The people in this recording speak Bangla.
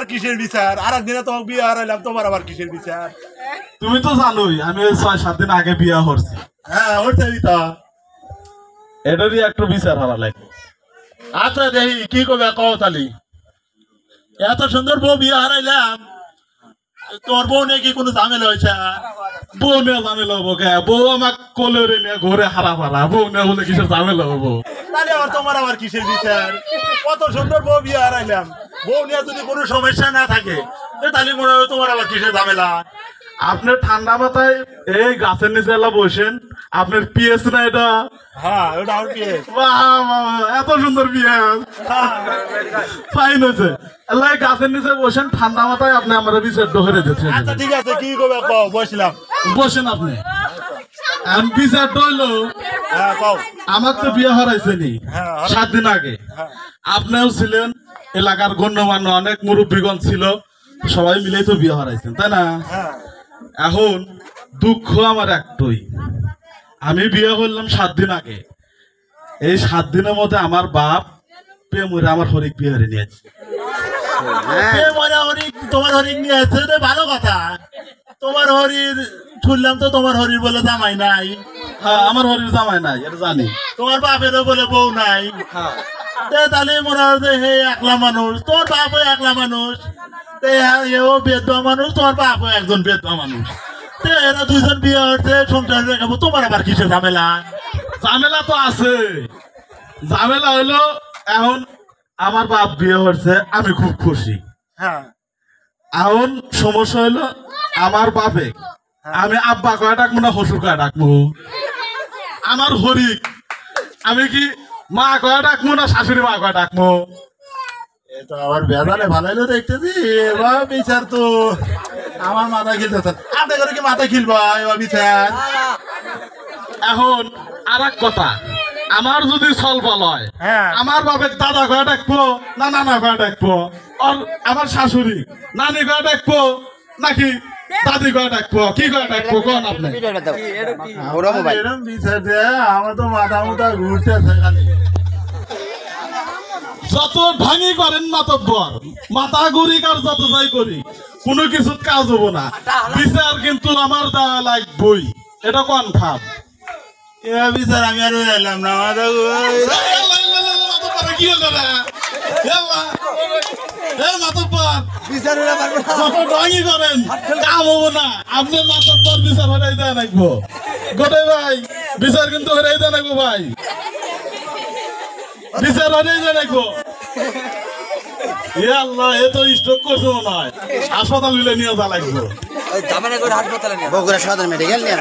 আবার কিসের বিচার? আর একদিনে তোমাকে বিয়ে হারাইলাম, তোমার আবার কিসের বিচার? তুমি তো জানোই আমি ৬-৭ দিন আগে বিয়া করছি। হ্যাঁ ওইটাই তো। এটারই একটু বিচার হারা লাগবে। আচ্ছা দেখি কি করবে কও তালি। এত সুন্দর বউ বিয়ে হারাইলাম, তোর বউ নাকি কোনো ঝামেলা হয়েছে? বউ নিয়ে ঝামেলা হবো কে? বউ আমাকে কোলে নিয়ে ঘুরে হারা ফারা, বউ নিয়ে বলে কিসের ঝামেলা হবো? তাহলে আবার তোমার আবার কিসের বিচার? কত সুন্দর বউ বিয়ে হারাইলাম, বউ নিয়ে যদি কোনো সমস্যা না থাকে তাহলে মনে হয় তোমার আবার কিসের ঝামেলা? আপনি ঠান্ডা মাথায় এই গাছের নিচে এলা বসেন, আপনার পিএস না এটা? হ্যাঁ ওটা আমার বিয়ে। বাহ, এত সুন্দর পিএস, ফাইন হয়েছে। এলা গাছের নিচে বসেন, ঠান্ডা মাথায় আপনি আমার বিচার ডোহরে দিচ্ছেন। আচ্ছা ঠিক আছে, কি করবে কও, বসলাম। বসেন আপনি। আমি বিচার ডইলো, হ্যাঁ কও। আমার তো বিয়ে হারাইছেনি হ্যাঁ, ৭ দিন আগে। হ্যাঁ। আপনিও ছিলেন, এলাকার গণ্যমান্য অনেক মুরব্বীগণ ছিল, সবাই মিলেই তো বিয়ে হারাইছেন, তাই না? হ্যাঁ এখন দুঃখ আমার একটাই, আমি বিয়ে করলাম ৭ দিন আগে। এই ৭ দিনের মধ্যে আমার বাপ প্রেমরে আমার হরিক বিয়ে হারিয়ে নিয়েছে। তোমার হরিণ নিয়ে আছে, ভালো কথা। তোমার হরির শুনলাম তো, তোমার হরির বলে জামাই নাই। হ্যাঁ, আমার হরির জামাই নাই, এটা জানি। তোমার বাপেরও বলে বউ নাই। তাহলে মনে হয় যে হে একলা মানুষ, তোর বাপও একলা মানুষ, এও বেদবা মানুষ, তোমার বাপও একজন বেদবা মানুষ। এরা দুইজন বিয়ে হচ্ছে, সংসার রেখাবো, তোমার আবার কিসের ঝামেলা? ঝামেলা তো আছে। ঝামেলা হইলো এখন আমার বাপ বিয়ে হচ্ছে, আমি খুব খুশি। হ্যাঁ এখন সমস্যা হইলো আমার বাপে, আমি আব্বা কয়ে ডাকবো না হসুর কয়ে ডাকবো? আমার হরিক আমি কি মা কয়ে ডাকবো না শাশুড়ি মা কয়ে ডাকবো? এটা আবার বেদালে ভালো দেখতেছি। এবার বিচার তো আমার মাথা খেলতে, আপনি করে কি মাথা খেলবো এবার বিচার? এখন আর এক কথা, আমার যদি সলবল হয়, হ্যাঁ। আমার বাপে দাদা কয়ে ডাকবো না নানা কয়ে ডাকবো? আর আমার শাশুড়ি নানি কয়ে ডাকবো নাকি দাদি কয়ে ডাকবো? কি কয়ে ডাকবো কোন আপনি? এরকম বিচার দেয় আমার তো মাথা মুথা ঘুরতেছে খালি। যত ভাঙি করেন মাতব্বর, মাথা ঘুরি আর যত যাই করি, কোনো কিছু কাজ হবো না। বিচার কিন্তু আমার দেওয়া লাগবই, এটা কনফার্ম। এবার বিচার আমি আর এলাম না, মাথা কি হলো রে? মাতব্বর যত ভাঙি করেন কাম হবো না। আপনি মাতব্বর বিচার হরাই দেওয়া লাগবো। গোটাই ভাই বিচার কিন্তু হরাই দেওয়া লাগবো ভাই, বিচার হরাই দেওয়া লাগবো। আল্লাহ, এ তো স্ট্রোক করছে মনে হয়, হাসপাতাল নিয়ে যাওয়া লাগবে। বগুড়া সদর মেডিকেল নিয়ে